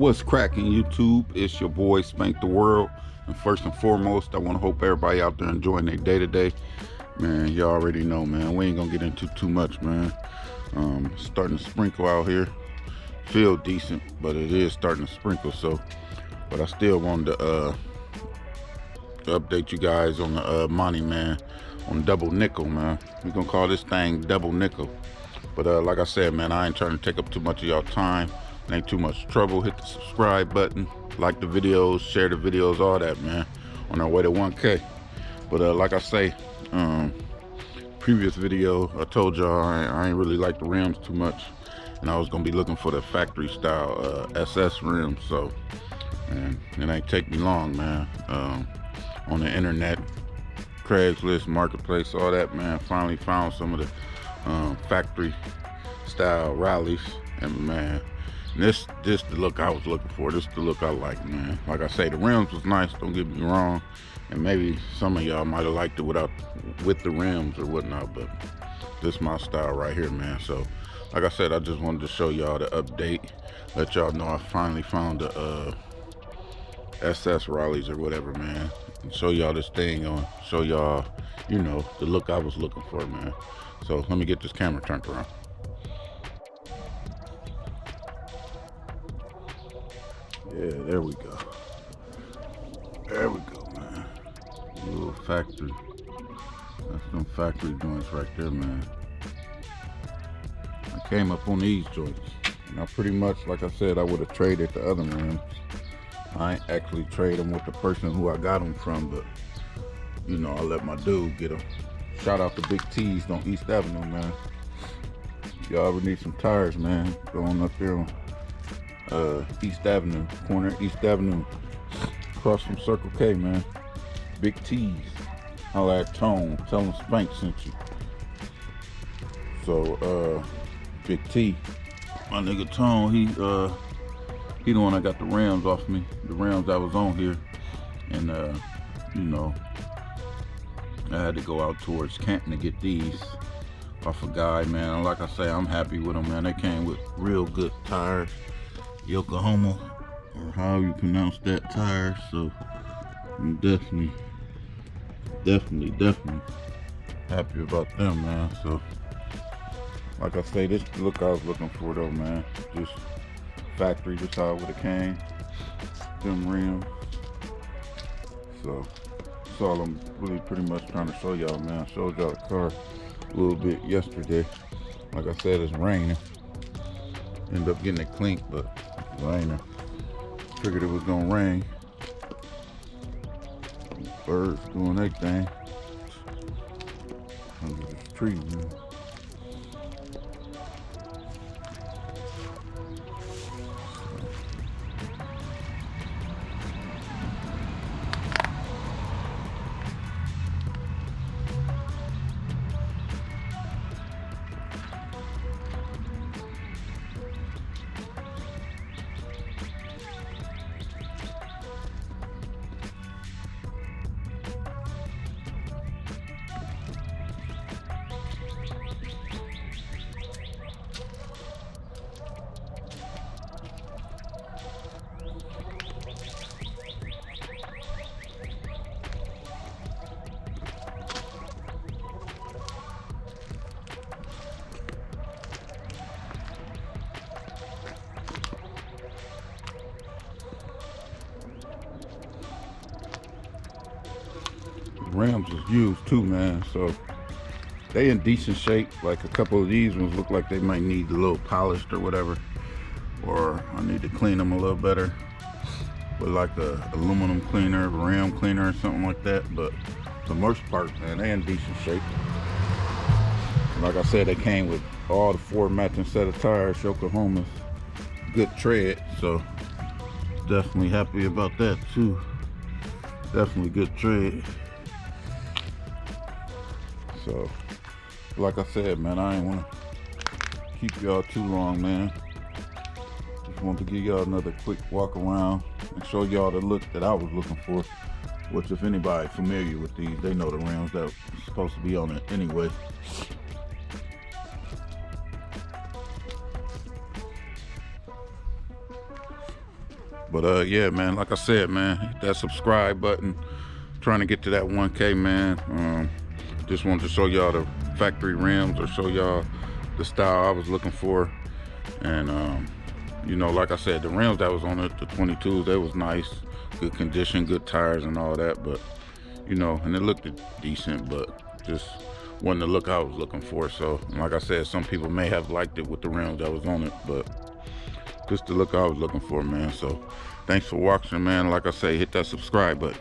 What's cracking, YouTube? It's your boy Spank the World. And first and foremost, I want to hope everybody out there enjoying their day today. Man, you already know, man. We ain't gonna get into too much, man. Starting to sprinkle out here. Feel decent, but it is starting to sprinkle. So, but I still wanted to update you guys on the money, man. On double nickel, man. We're gonna call this thing double nickel. But like I said, man, I ain't trying to take up too much of y'all time. Ain't too much trouble. Hit the subscribe button, like the videos, share the videos, all that, man. On our way to 1K. But like I say, previous video, I told y'all I ain't really like the rims too much, and I was gonna be looking for the factory style SS rims. So, and it ain't take me long, man. On the internet, Craigslist, Marketplace, all that, man. Finally found some of the factory style rallies, and man, this the look I was looking for. This the look I like, man. Like I say, the rims was nice, don't get me wrong, and maybe some of y'all might have liked it with the rims or whatnot, but this my style right here, man. So like I said, I just wanted to show y'all the update, let y'all know I finally found the SS rallies or whatever, man, and show y'all this thing on, show y'all, you know, the look I was looking for, man. So let me get this camera turned around. Yeah, there we go. There we go, man. Little factory. That's them factory joints right there, man. I came up on these joints. And I pretty much, like I said, I would have traded the other rims. I ain't actually trade them with the person who I got them from, but you know, I let my dude get them. Shout out to Big T's on East Avenue, man. Y'all ever need some tires, man, going up there on East Avenue, corner East Avenue, across from Circle K, man. Big T's. Holla at Tone, tell him Spank sent you. So Big T, my nigga Tone, he the one that got the rims off me, the rims that was on here, and you know, I had to go out towards Canton to get these off a guy, man. And like I say, I'm happy with them, man. They came with real good tires, Yokohama, or however you pronounce that tire. So I'm definitely happy about them, man. So like I say, this is the look I was looking for, though, man. Just factory, just how it would have came. Them rims. So that's all I'm really pretty much trying to show y'all, man. I showed y'all the car a little bit yesterday. Like I said, it's raining. Ended up getting it cleaned, but it's raining. Figured it was gonna rain. Birds doing their thing under this tree, man. Rims was used too, man, so they in decent shape. Like a couple of these ones look like they might need a little polished or whatever, or I need to clean them a little better with like a aluminum cleaner, rim cleaner or something like that. But for the most part, man, they in decent shape. Like I said, they came with all the 4 matching set of tires, Yokohamas, good tread, so definitely happy about that too. Definitely good tread. So, like I said, man, I ain't want to keep y'all too long, man. Just wanted to give y'all another quick walk around and show y'all the look that I was looking for. Which, if anybody familiar with these, they know the rims that are supposed to be on it anyway. But yeah, man, like I said, man, hit that subscribe button. Trying to get to that 1K, man. Just wanted to show y'all the factory rims, or show y'all the style I was looking for. And you know, like I said, the rims that was on it, the 22s, they was nice, good condition, good tires and all that. But you know, and it looked decent, but just wasn't the look I was looking for. So like I said, some people may have liked it with the rims that was on it, but just the look I was looking for, man. So thanks for watching, man. Like I say, hit that subscribe button.